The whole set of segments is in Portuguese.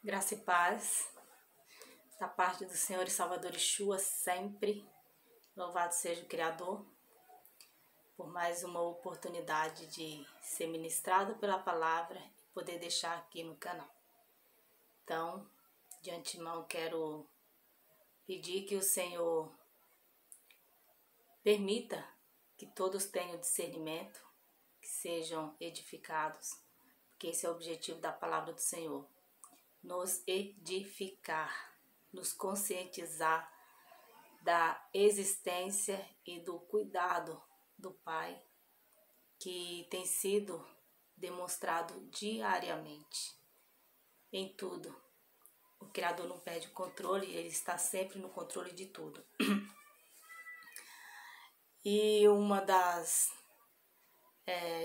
Graça e paz da parte do Senhor e Salvador Yeshua sempre. Louvado seja o Criador por mais uma oportunidade de ser ministrado pela palavra e poder deixar aqui no canal. Então, de antemão, quero pedir que o Senhor permita que todos tenham discernimento, que sejam edificados, porque esse é o objetivo da palavra do Senhor. Nos edificar, nos conscientizar da existência e do cuidado do Pai que tem sido demonstrado diariamente em tudo. O Criador não perde o controle, ele está sempre no controle de tudo. E uma das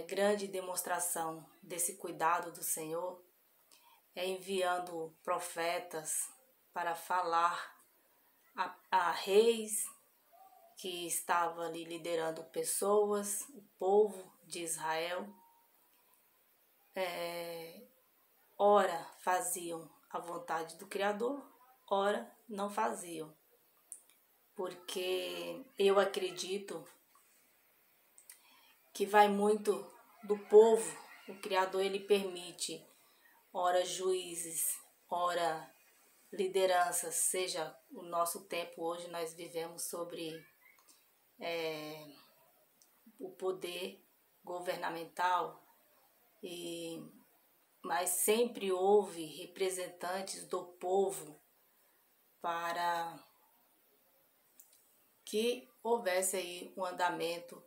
grandes demonstrações desse cuidado do Senhor é enviando profetas para falar a reis que estavam ali liderando pessoas, o povo de Israel. Ora faziam a vontade do Criador, ora não faziam. Porque eu acredito que vai muito do povo. O Criador, ele permite ora juízes, ora lideranças, seja o nosso tempo hoje nós vivemos sobre o poder governamental, mas sempre houve representantes do povo para que houvesse aí um andamento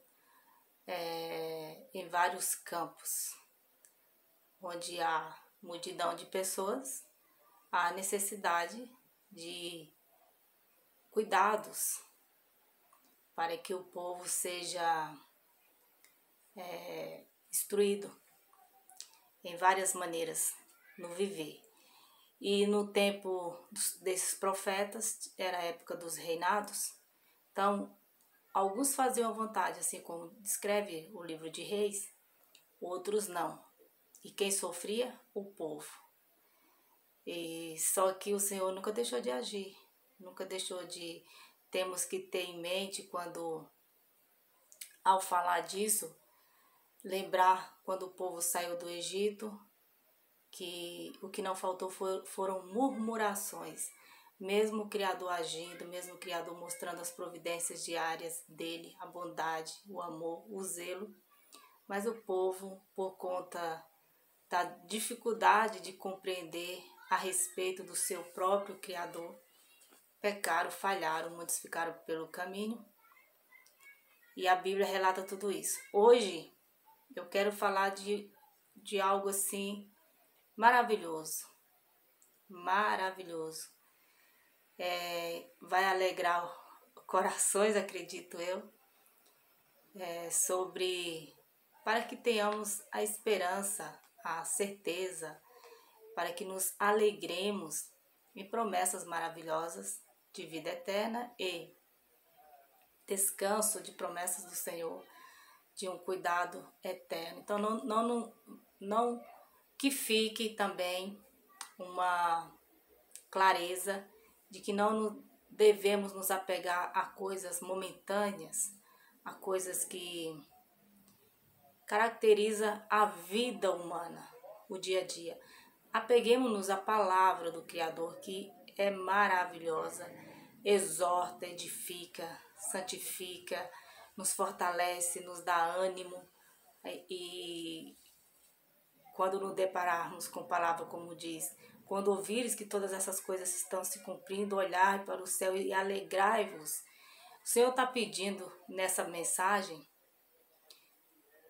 em vários campos, onde há multidão de pessoas, há necessidade de cuidados para que o povo seja instruído em várias maneiras no viver. E no tempo desses profetas, era a época dos reinados, então alguns faziam a vontade, assim como descreve o livro de Reis, outros não. E quem sofria? O povo. E só que o Senhor nunca deixou de agir, nunca deixou de... Temos que ter em mente quando, ao falar disso, lembrar quando o povo saiu do Egito, que o que não faltou foram murmurações. Mesmo o Criador agindo, mesmo o Criador mostrando as providências diárias dele, a bondade, o amor, o zelo, mas o povo, por conta da dificuldade de compreender a respeito do seu próprio Criador, pecaram, falharam, muitos ficaram pelo caminho. E a Bíblia relata tudo isso. Hoje eu quero falar de algo assim maravilhoso. Maravilhoso. Vai alegrar corações, acredito eu. Para que tenhamos a esperança, a certeza, para que nos alegremos em promessas maravilhosas de vida eterna e descanso de promessas do Senhor, de um cuidado eterno. Então não que fique também uma clareza de que não devemos nos apegar a coisas momentâneas, a coisas que caracterizam a vida humana, o dia a dia. Apeguemos-nos à palavra do Criador, que é maravilhosa, exorta, edifica, santifica, nos fortalece, nos dá ânimo. E quando nos depararmos com palavra como diz, quando ouvires que todas essas coisas estão se cumprindo, olhai para o céu e alegrai-vos. O Senhor está pedindo nessa mensagem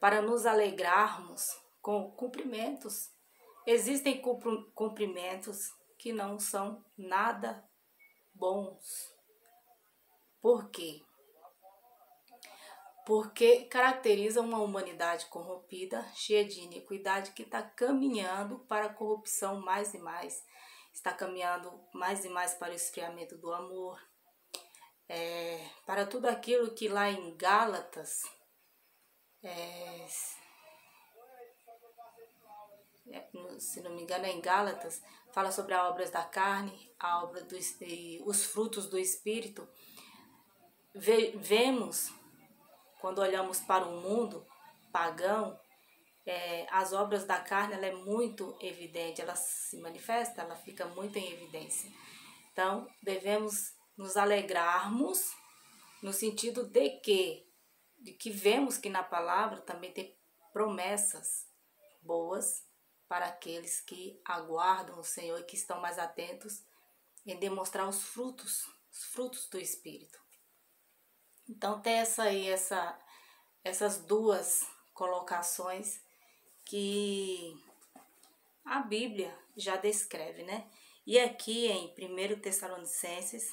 para nos alegrarmos com cumprimentos. Existem cumprimentos que não são nada bons. Por quê? Porque caracteriza uma humanidade corrompida, cheia de iniquidade, que está caminhando para a corrupção mais e mais. Está caminhando mais e mais para o esfriamento do amor. Para tudo aquilo que lá em Gálatas, se não me engano é em Gálatas, fala sobre as obras da carne, a obra e os frutos do Espírito. Vemos, quando olhamos para o mundo pagão, as obras da carne, ela é muito evidente, ela se manifesta, ela fica muito em evidência. Então, devemos nos alegrarmos no sentido de que vemos que na palavra também tem promessas boas para aqueles que aguardam o Senhor e que estão mais atentos em demonstrar os frutos do Espírito. Então tem essas duas colocações que a Bíblia já descreve, né? E aqui em 1 Tessalonicenses,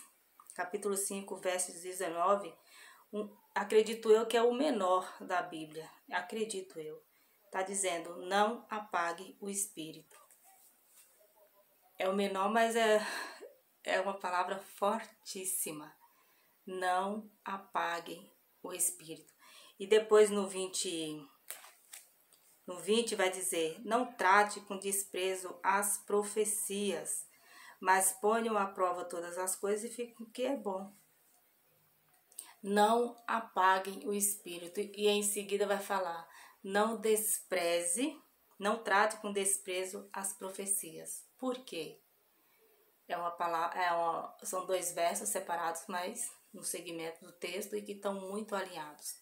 capítulo 5, versos 19, acredito eu que é o menor da Bíblia, acredito eu. Está dizendo, não apague o Espírito. É o menor, mas é uma palavra fortíssima. Não apaguem o Espírito. E depois no 20 vai dizer, não trate com desprezo as profecias, mas ponham à prova todas as coisas e fiquem o que é bom. Não apaguem o Espírito. E em seguida vai falar, não despreze, não trate com desprezo as profecias. Por quê? São dois versos separados, mas no segmento do texto e que estão muito alinhados.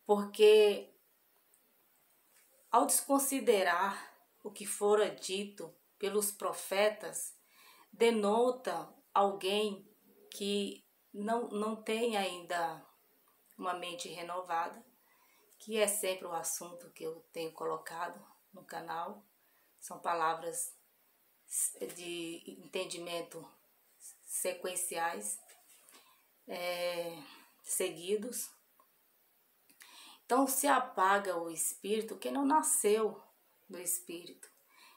Porque ao desconsiderar o que fora dito pelos profetas, denota alguém que não tem ainda uma mente renovada, que é sempre o assunto que eu tenho colocado no canal. São palavras de entendimento sequenciais, seguidos. Então se apaga o Espírito quem não nasceu do Espírito.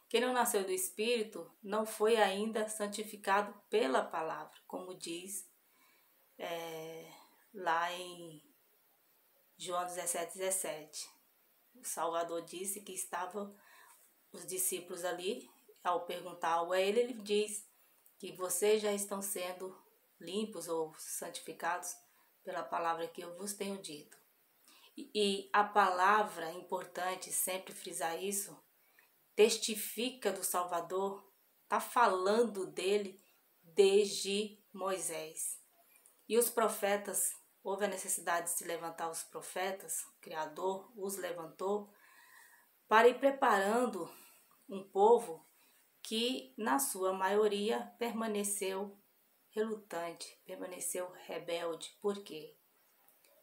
Quem não nasceu do Espírito não foi ainda santificado pela palavra, como diz lá em João 17:17. O Salvador disse que estavam os discípulos ali. Ao perguntar algo a ele diz que vocês já estão sendo limpos ou santificados pela palavra que eu vos tenho dito. E a palavra, é importante sempre frisar isso, testifica do Salvador, está falando dele desde Moisés. E os profetas, houve a necessidade de se levantar os profetas, o Criador os levantou para ir preparando um povo que, na sua maioria, permaneceu relutante, permaneceu rebelde. Por quê?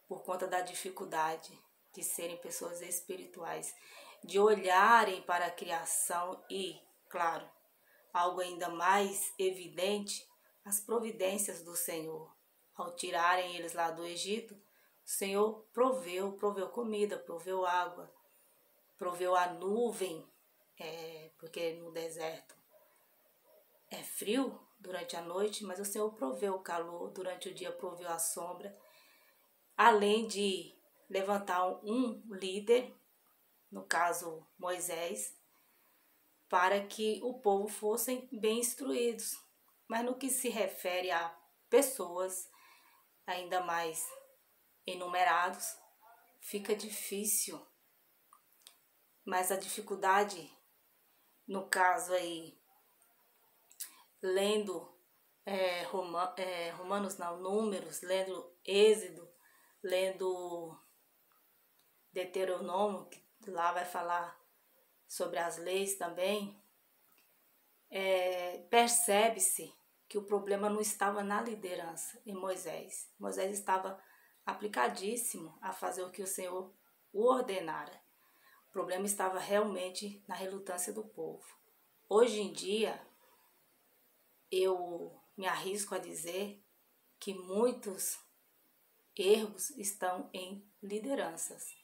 Por conta da dificuldade de serem pessoas espirituais, de olharem para a criação e, claro, algo ainda mais evidente, as providências do Senhor. Ao tirarem eles lá do Egito, o Senhor proveu comida, proveu água, proveu a nuvem, porque no deserto é frio durante a noite, mas o Senhor proveu o calor, durante o dia proveu a sombra, além de levantar um líder, no caso Moisés, para que o povo fossem bem instruídos. Mas no que se refere a pessoas ainda mais enumerados, fica difícil. Mas a dificuldade, no caso aí, lendo Números, lendo Êxodo, lendo Deuteronômio, que lá vai falar sobre as leis também, percebe-se que o problema não estava na liderança em Moisés. Moisés estava aplicadíssimo a fazer o que o Senhor o ordenara. O problema estava realmente na relutância do povo. Hoje em dia, eu me arrisco a dizer que muitos erros estão em lideranças.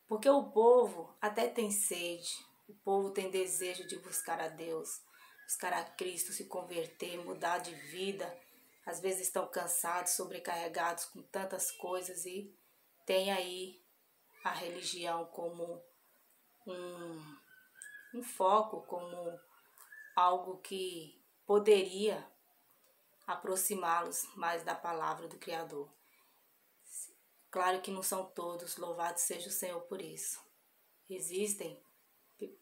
Porque o povo até tem sede, o povo tem desejo de buscar a Deus, buscar a Cristo, se converter, mudar de vida. Às vezes estão cansados, sobrecarregados com tantas coisas e tem aí a religião como um foco, como algo que poderia aproximá-los mais da palavra do Criador. Claro que não são todos, louvado seja o Senhor por isso. Existem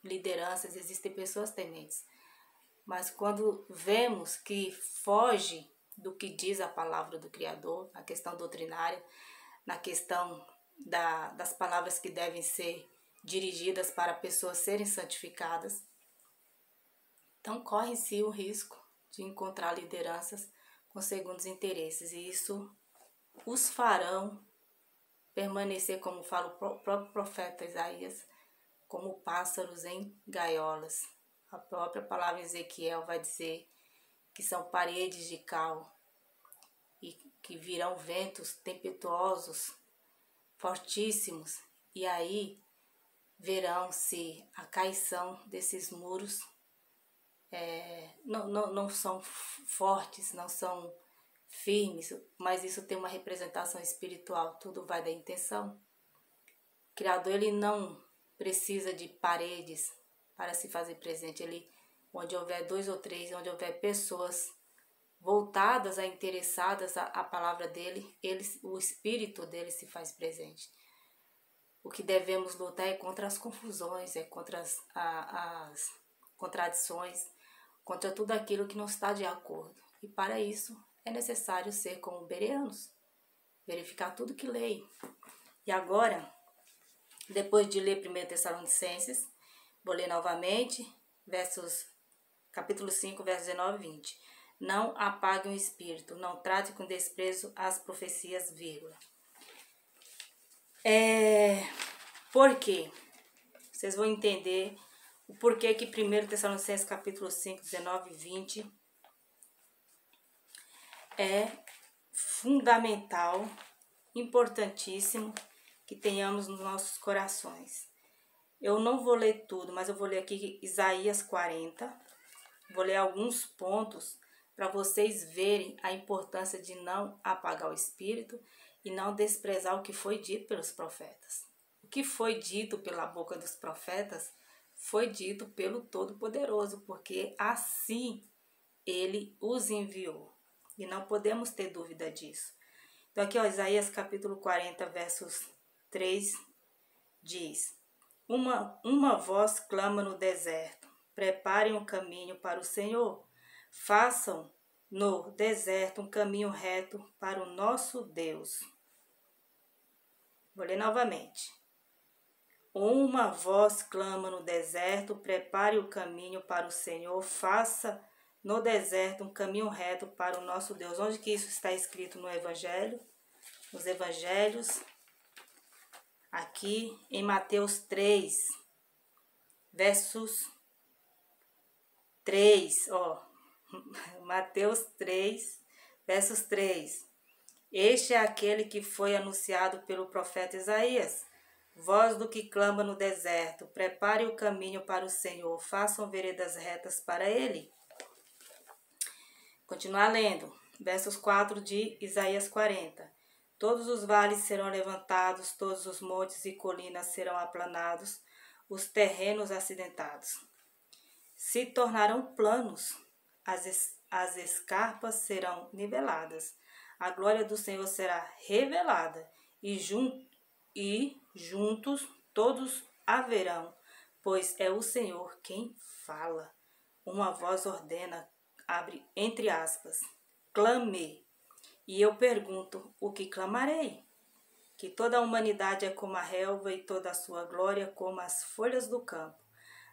lideranças, existem pessoas tementes, mas quando vemos que foge do que diz a palavra do Criador, na questão doutrinária, na questão das palavras que devem ser dirigidas para pessoas serem santificadas, então corre-se o risco de encontrar lideranças com segundos interesses, e isso os farão permanecer, como fala o próprio profeta Isaías, como pássaros em gaiolas. A própria palavra em Ezequiel vai dizer que são paredes de cal e que virão ventos tempestuosos, fortíssimos, e aí verão-se a caição desses muros. Não são fortes, não são firmes, mas isso tem uma representação espiritual, tudo vai da intenção. O Criador, ele não precisa de paredes para se fazer presente. Ele, onde houver 2 ou 3, onde houver pessoas voltadas, interessadas à palavra dele, o Espírito dele se faz presente. O que devemos lutar é contra as confusões, é contra as contradições, contra tudo aquilo que não está de acordo. E para isso é necessário ser como bereanos, verificar tudo que leem. E agora, depois de ler 1 Tessalonicenses, vou ler novamente, capítulo 5, versos 19 e 20. Não apague o espírito, não trate com desprezo as profecias, vírgula. Por quê? Vocês vão entender o porquê que 1 Tessalonicenses capítulo 5, 19 e 20 é fundamental, importantíssimo que tenhamos nos nossos corações. Eu não vou ler tudo, mas eu vou ler aqui Isaías 40, vou ler alguns pontos para vocês verem a importância de não apagar o espírito e não desprezar o que foi dito pelos profetas. O que foi dito pela boca dos profetas foi dito pelo Todo-Poderoso, porque assim ele os enviou. E não podemos ter dúvida disso. Então aqui, Isaías capítulo 40, versos 3, diz: Uma voz clama no deserto, preparem um caminho para o Senhor, façam no deserto um caminho reto para o nosso Deus. Vou ler novamente. Uma voz clama no deserto, prepare o caminho para o Senhor, faça no deserto um caminho reto para o nosso Deus. Onde que isso está escrito no Evangelho? Nos Evangelhos, aqui em Mateus 3, versos 3, Mateus 3, versos 3. Este é aquele que foi anunciado pelo profeta Isaías. Voz do que clama no deserto, prepare o caminho para o Senhor, façam veredas retas para ele. Continuar lendo, versos 4 de Isaías 40. Todos os vales serão levantados, todos os montes e colinas serão aplanados, os terrenos acidentados se tornarão planos, as escarpas serão niveladas, a glória do Senhor será revelada, e juntos todos a verão, pois é o Senhor quem fala. Uma voz ordena, abre entre aspas, clame. E eu pergunto, o que clamarei? Que toda a humanidade é como a relva e toda a sua glória como as folhas do campo.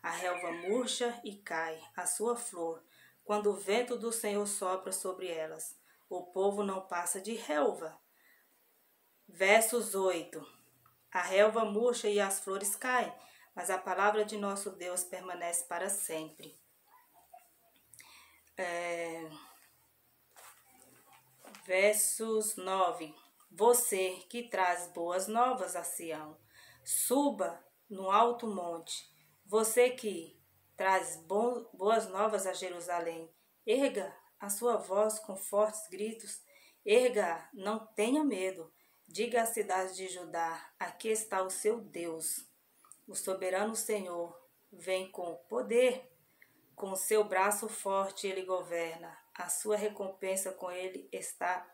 A relva murcha e cai, a sua flor, quando o vento do Senhor sopra sobre elas. O povo não passa de relva. Versos 8. A relva murcha e as flores caem, mas a palavra de nosso Deus permanece para sempre. Versos 9. Você que traz boas novas a Sião, suba no alto monte. Você que traz boas novas a Jerusalém, erga a sua voz com fortes gritos, erga, não tenha medo. Diga à cidade de Judá, aqui está o seu Deus, o soberano Senhor, vem com poder, com seu braço forte ele governa, a sua recompensa com ele está.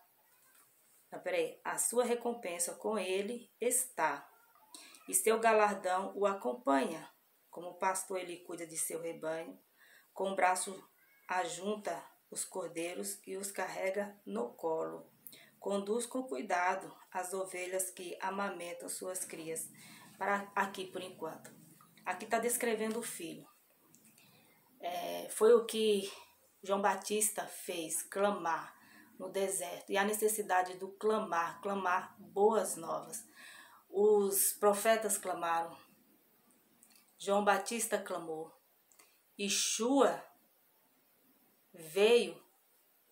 Não, peraí, a sua recompensa com ele está, e seu galardão o acompanha. Como pastor ele cuida de seu rebanho, com o braço ajunta os cordeiros e os carrega no colo. Conduz com cuidado as ovelhas que amamentam suas crias. Para aqui por enquanto. Aqui está descrevendo o filho. Foi o que João Batista fez, clamar no deserto. E a necessidade do clamar boas novas. Os profetas clamaram. João Batista clamou. Yeshua veio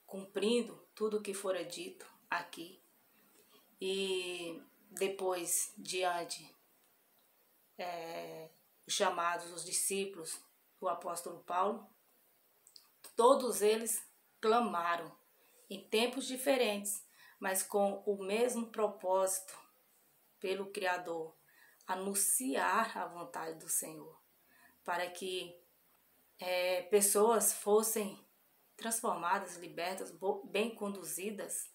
cumprindo tudo o que fora dito aqui. E depois, diante, os chamados, os discípulos, o apóstolo Paulo, todos eles clamaram em tempos diferentes, mas com o mesmo propósito pelo Criador, anunciar a vontade do Senhor, para que pessoas fossem transformadas, libertas, bem conduzidas,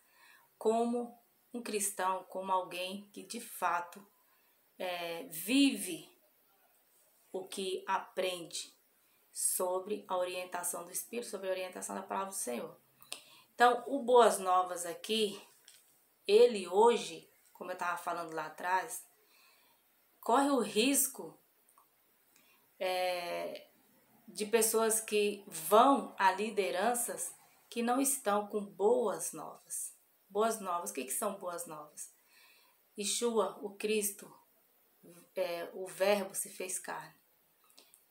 como um cristão, como alguém que de fato vive o que aprende sobre a orientação do Espírito, sobre a orientação da palavra do Senhor. Então, o Boas Novas aqui, ele hoje, como eu estava falando lá atrás, corre o risco de pessoas que vão a lideranças que não estão com boas novas. Boas novas, o que são boas novas? Yeshua, o Cristo, o Verbo se fez carne,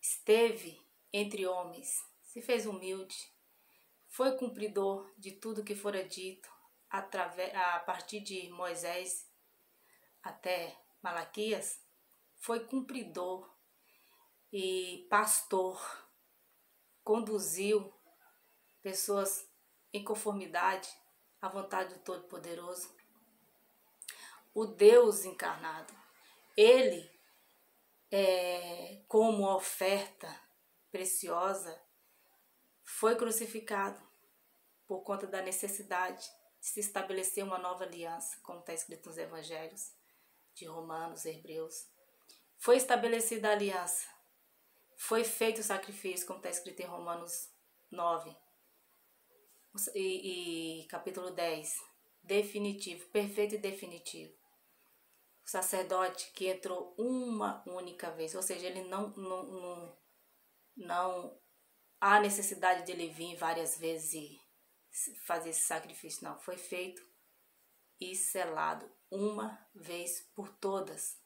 esteve entre homens, se fez humilde, foi cumpridor de tudo que fora dito a partir de Moisés até Malaquias, foi cumpridor e pastor, conduziu pessoas em conformidade à vontade do Todo-Poderoso. O Deus encarnado, ele, como oferta preciosa, foi crucificado por conta da necessidade de se estabelecer uma nova aliança, como está escrito nos evangelhos de Romanos, Hebreus. Foi estabelecida a aliança, foi feito o sacrifício, como está escrito em Romanos 9 e capítulo 10, definitivo, perfeito e definitivo. O sacerdote que entrou uma única vez, ou seja, ele não há necessidade de ele vir várias vezes e fazer esse sacrifício, não. Foi feito e selado uma vez por todas.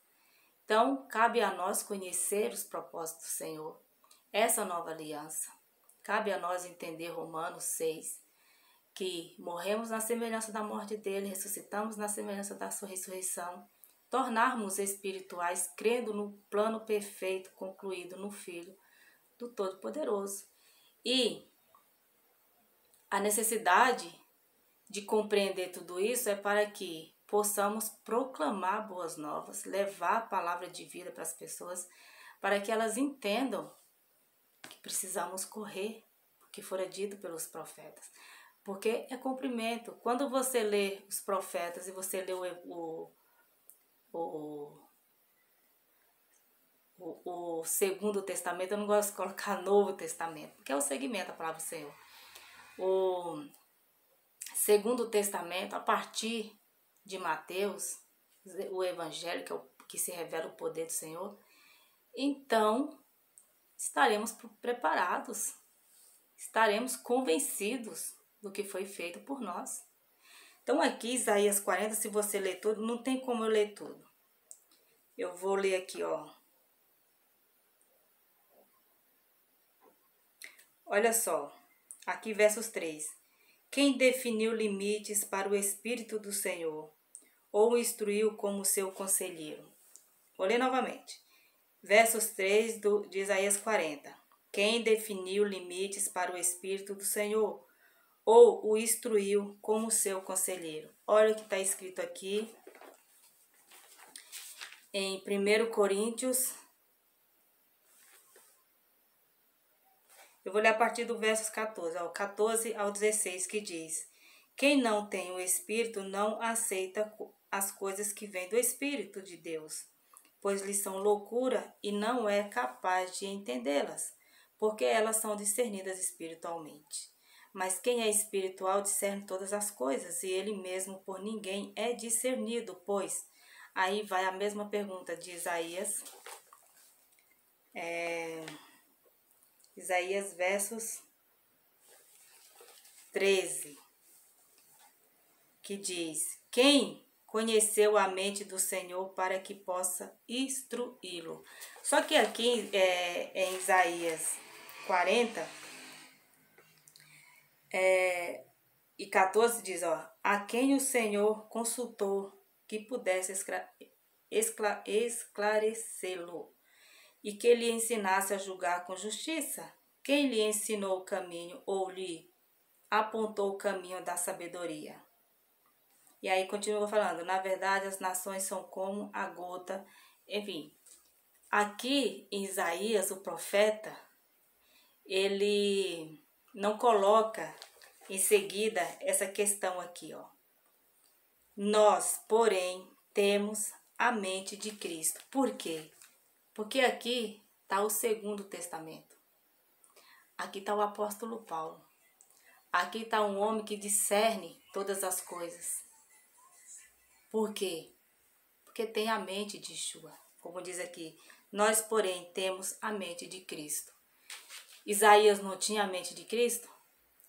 Então, cabe a nós conhecer os propósitos do Senhor, essa nova aliança. Cabe a nós entender Romanos 6, que morremos na semelhança da morte dele, ressuscitamos na semelhança da sua ressurreição, tornarmos espirituais, crendo no plano perfeito concluído no Filho do Todo-Poderoso. E a necessidade de compreender tudo isso é para que possamos proclamar boas novas, levar a palavra de vida para as pessoas, para que elas entendam que precisamos correr, o que fora dito pelos profetas. Porque é cumprimento. Quando você lê os profetas e você lê o Segundo Testamento, eu não gosto de colocar Novo Testamento, porque é o segmento da palavra do Senhor. O Segundo Testamento, a partir de Mateus, o Evangelho, que é o que se revela o poder do Senhor, então estaremos preparados, estaremos convencidos do que foi feito por nós. Então aqui, Isaías 40, se você ler tudo, não tem como eu ler tudo. Eu vou ler aqui, ó. Olha só, aqui versos 3. Quem definiu limites para o Espírito do Senhor, ou o instruiu como seu conselheiro? Vou ler novamente. Versos 3 de Isaías 40. Quem definiu limites para o Espírito do Senhor, ou o instruiu como seu conselheiro? Olha o que está escrito aqui em 1 Coríntios Eu vou ler a partir do versos 14, ó, 14 ao 16, que diz: Quem não tem o Espírito não aceita as coisas que vêm do Espírito de Deus, pois lhes são loucura e não é capaz de entendê-las, porque elas são discernidas espiritualmente. Mas quem é espiritual discerne todas as coisas, e ele mesmo por ninguém é discernido, pois... Aí vai a mesma pergunta de Isaías, Isaías versos 13, que diz: Quem conheceu a mente do Senhor para que possa instruí-lo? Só que aqui em Isaías 40 e 14 diz, ó, a quem o Senhor consultou que pudesse esclarecê-lo e que lhe ensinasse a julgar com justiça? Quem lhe ensinou o caminho ou lhe apontou o caminho da sabedoria? E aí continua falando, na verdade as nações são como a gota. Enfim, aqui em Isaías, o profeta, ele não coloca em seguida essa questão aqui, ó. Nós, porém, temos a mente de Cristo. Por quê? Porque aqui está o Segundo Testamento. Aqui está o apóstolo Paulo. Aqui está um homem que discerne todas as coisas. Por quê? Porque tem a mente de Yeshua. Como diz aqui, nós, porém, temos a mente de Cristo. Isaías não tinha a mente de Cristo?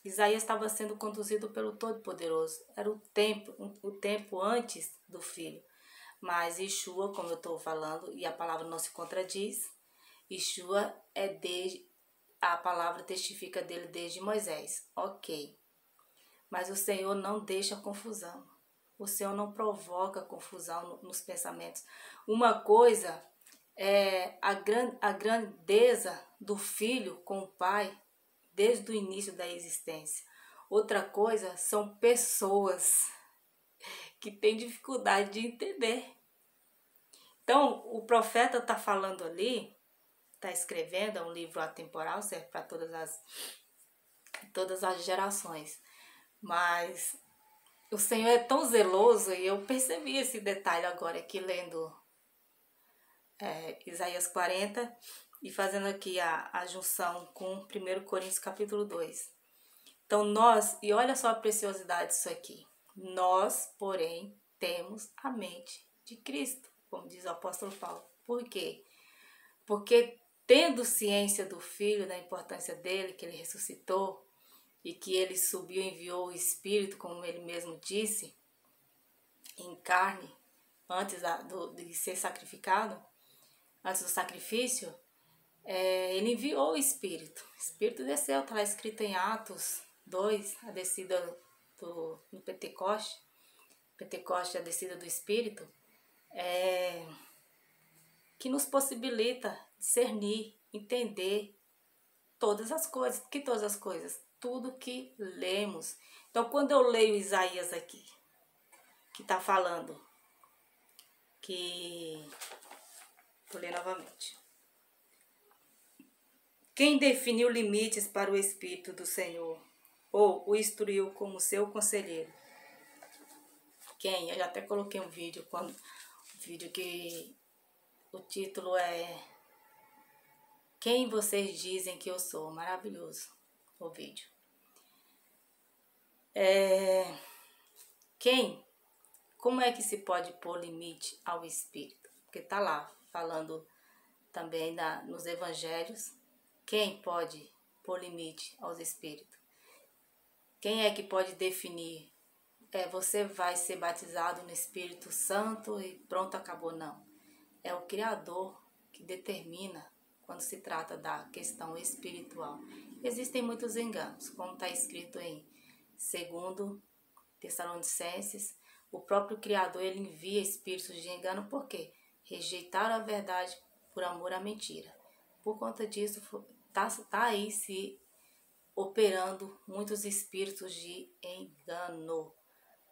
Isaías estava sendo conduzido pelo Todo-Poderoso. Era o tempo antes do Filho. Mas Yeshua, como eu estou falando, e a palavra não se contradiz, Yeshua a palavra testifica dele desde Moisés. Ok. Mas o Senhor não deixa confusão. O Senhor não provoca confusão nos pensamentos. Uma coisa é a grandeza do Filho com o Pai desde o início da existência. Outra coisa são pessoas que têm dificuldade de entender. Então, o profeta está falando ali, está escrevendo, é um livro atemporal, serve para todas as gerações. Mas o Senhor é tão zeloso, e eu percebi esse detalhe agora aqui lendo Isaías 40 e fazendo aqui a junção com 1 Coríntios capítulo 2. Então e olha só a preciosidade disso aqui. Nós, porém, temos a mente de Cristo, como diz o apóstolo Paulo. Por quê? Porque tendo ciência do Filho, da importância dele, que ele ressuscitou, e que ele subiu e enviou o Espírito, como ele mesmo disse, em carne, antes de ser sacrificado, antes do sacrifício, ele enviou o Espírito. O Espírito desceu, está lá escrito em Atos 2, a descida no Pentecoste. Pentecoste é a descida do Espírito, que nos possibilita discernir, entender todas as coisas. Que todas as coisas? Tudo que lemos. Então, quando eu leio Isaías aqui, que está falando, vou ler novamente. Quem definiu limites para o Espírito do Senhor, ou o instruiu como seu conselheiro? Quem? Eu já até coloquei um vídeo, que o título é Quem Vocês Dizem Que Eu Sou? Maravilhoso o vídeo. Quem? Como é que se pode pôr limite ao Espírito? Porque está lá falando também nos evangelhos. Quem pode pôr limite aos Espíritos? Quem é que pode definir? Você vai ser batizado no Espírito Santo e pronto, acabou. Não. É o Criador que determina quando se trata da questão espiritual. Existem muitos enganos, como está escrito em 2 Tessalonicenses. O próprio Criador, ele envia espíritos de engano, por quê? Rejeitaram a verdade por amor à mentira. Por conta disso, tá aí se operando muitos espíritos de engano.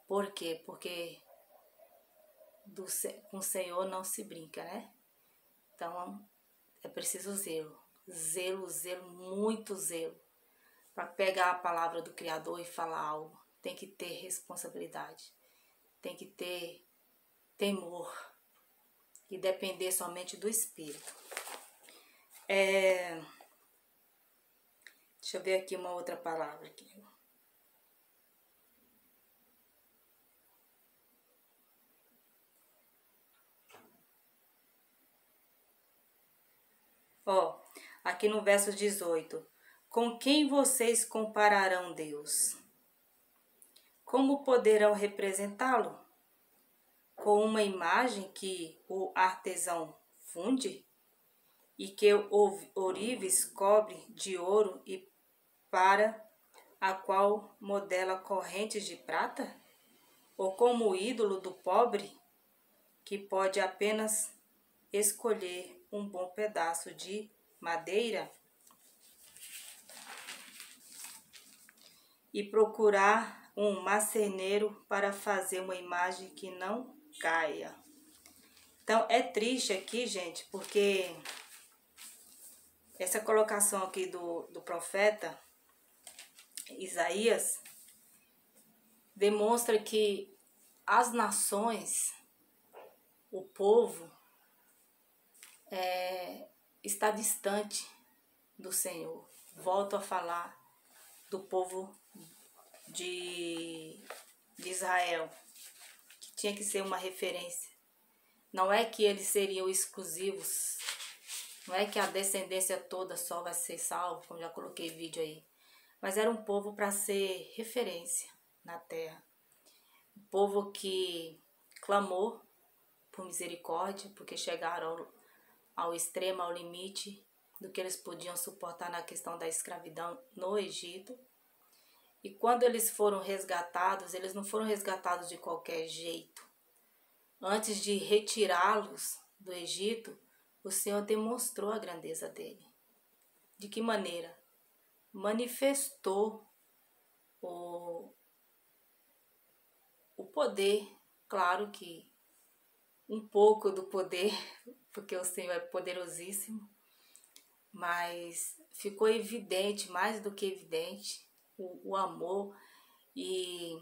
Por quê? Porque com o Senhor não se brinca, né? Então, é preciso zelo. zelo, zelo, muito zelo, para pegar a palavra do Criador e falar algo. Tem que ter responsabilidade, tem que ter temor e depender somente do Espírito. Deixa eu ver aqui uma outra palavra aqui. Ó, aqui no verso 18. Com quem vocês compararão Deus? Como poderão representá-lo? Com uma imagem que o artesão funde e que o ourives cobre de ouro e para a qual modela correntes de prata? Ou como o ídolo do pobre, que pode apenas escolher um bom pedaço de madeira e procurar um marceneiro para fazer uma imagem que não caia? Então, é triste aqui, gente, porque essa colocação aqui do profeta Isaías demonstra que as nações, o povo, está distante do Senhor. Volto a falar do povo de Israel, que tinha que ser uma referência. Não é que eles seriam exclusivos, não é que a descendência toda só vai ser salva, como já coloquei vídeo aí, mas era um povo para ser referência na terra. Um povo que clamou por misericórdia, porque chegaram ao extremo, ao limite do que eles podiam suportar na questão da escravidão no Egito. E quando eles foram resgatados, eles não foram resgatados de qualquer jeito. Antes de retirá-los do Egito, o Senhor demonstrou a grandeza dele. De que maneira? Manifestou o poder, claro que um pouco do poder, porque o Senhor é poderosíssimo, mas ficou evidente, mais do que evidente, o amor e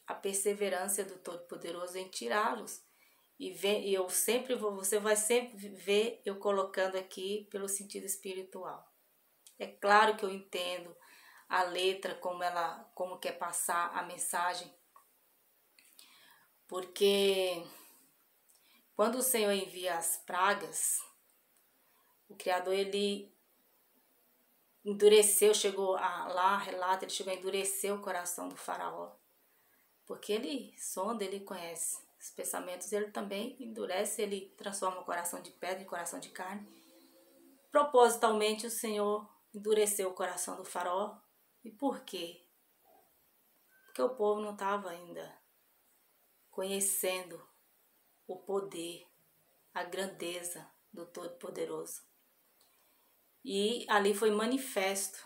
a perseverança do Todo-Poderoso em tirá-los. E eu sempre você vai sempre ver eu colocando aqui pelo sentido espiritual. É claro que eu entendo a letra, como quer passar a mensagem, porque quando o Senhor envia as pragas, o Criador, ele endureceu, relata, ele chegou a endurecer o coração do faraó, porque ele sonda, ele conhece os pensamentos, ele também endurece, ele transforma o coração de pedra em coração de carne. Propositalmente o Senhor endureceu o coração do faraó. E por quê? Porque o povo não estava ainda conhecendo o poder, a grandeza do Todo-Poderoso. E ali foi manifesto,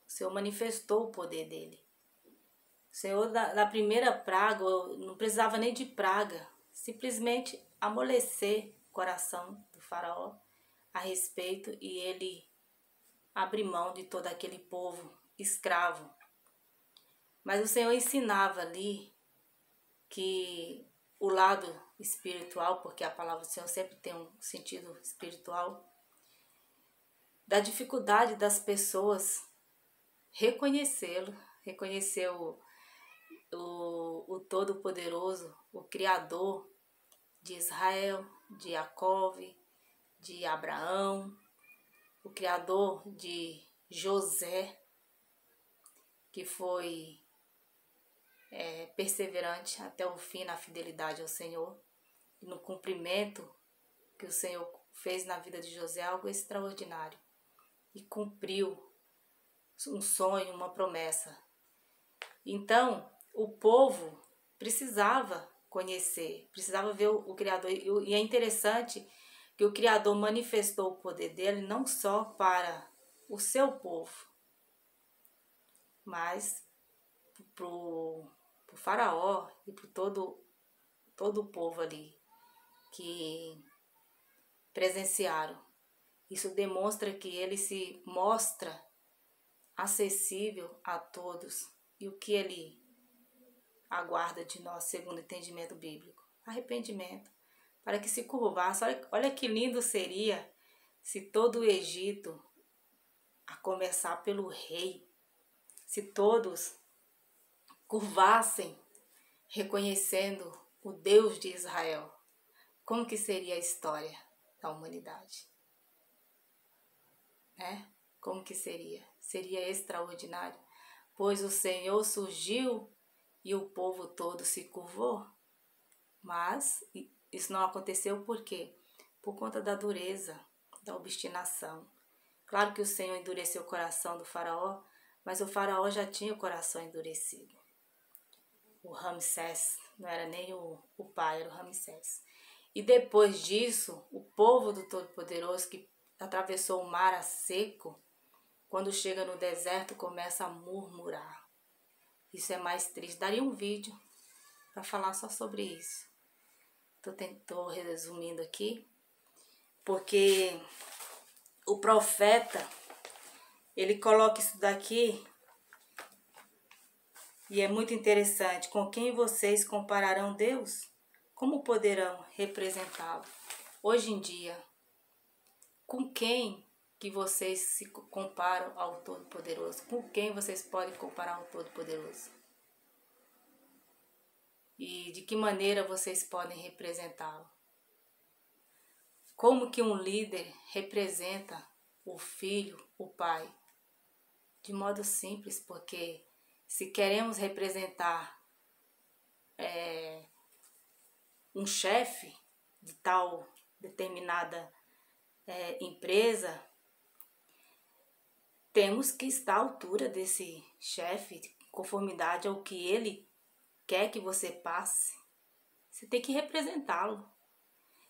o Senhor manifestou o poder dele. O Senhor, da primeira praga, não precisava nem de praga, simplesmente amolecer o coração do faraó a respeito e ele abrir mão de todo aquele povo escravo. Mas o Senhor ensinava ali que o lado espiritual, porque a palavra do Senhor sempre tem um sentido espiritual, da dificuldade das pessoas reconhecê-lo, reconhecer o Todo-Poderoso, o Criador de Israel, de Jacó, de Abraão, o Criador de José, que foi perseverante até o fim na fidelidade ao Senhor, e no cumprimento que o Senhor fez na vida de José, algo extraordinário, e cumpriu um sonho, uma promessa. Então, o povo precisava conhecer, precisava ver o Criador. E é interessante que o Criador manifestou o poder dele não só para o seu povo, mas para o faraó e para todo o povo ali que presenciaram. Isso demonstra que ele se mostra acessível a todos. E o que ele aguarda de nós, segundo o entendimento bíblico? Arrependimento, para que se curvasse. Olha que lindo seria se todo o Egito, a começar pelo rei, se todos curvassem, reconhecendo o Deus de Israel. Como que seria a história da humanidade? Né? Como que seria? Seria extraordinário, pois o Senhor surgiu e o povo todo se curvou. Mas isso não aconteceu por quê? Por conta da dureza, da obstinação. Claro que o Senhor endureceu o coração do faraó, mas o faraó já tinha o coração endurecido. O Ramsés, não era nem o pai, era o Ramsés. E depois disso, o povo do Todo-Poderoso, que atravessou o mar a seco, quando chega no deserto, começa a murmurar. Isso é mais triste. Daria um vídeo para falar só sobre isso. Estou resumindo aqui, porque o profeta, ele coloca isso daqui e é muito interessante. Com quem vocês compararão Deus? Como poderão representá-lo? Hoje em dia, com quem que vocês se comparam ao Todo-Poderoso? Com quem vocês podem comparar ao Todo-Poderoso? E de que maneira vocês podem representá-lo? Como que um líder representa o filho, o pai? De modo simples, porque se queremos representar um chefe de tal determinada empresa, temos que estar à altura desse chefe, de conformidade ao que ele quer que você passe. Você tem que representá-lo.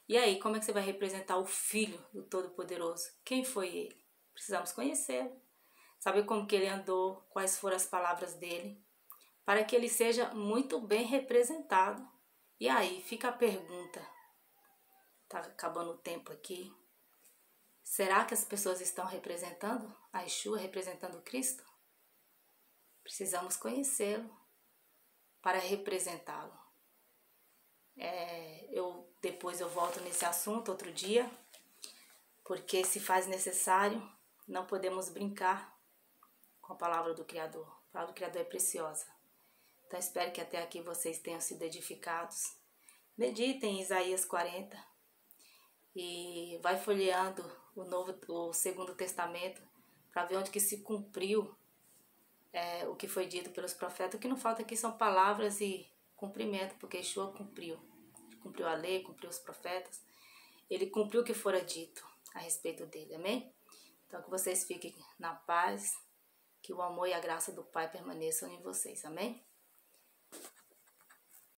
E aí, como é que você vai representar o Filho do Todo-Poderoso? Quem foi ele? Precisamos conhecê-lo. Saber como que ele andou, quais foram as palavras dele, para que ele seja muito bem representado. E aí, fica a pergunta. Tá acabando o tempo aqui. Será que as pessoas estão representando a Yeshua, representando Cristo? Precisamos conhecê-lo para representá-lo. Depois eu volto nesse assunto outro dia, porque se faz necessário, não podemos brincar com a palavra do Criador. A palavra do Criador é preciosa. Então espero que até aqui vocês tenham sido edificados. Meditem em Isaías 40 e vai folheando o Segundo Testamento para ver onde que se cumpriu o que foi dito pelos profetas. O que não falta aqui são palavras e cumprimento, porque Yeshua cumpriu a lei, cumpriu os profetas, ele cumpriu o que fora dito a respeito dele, amém? Então que vocês fiquem na paz, que o amor e a graça do Pai permaneçam em vocês, amém?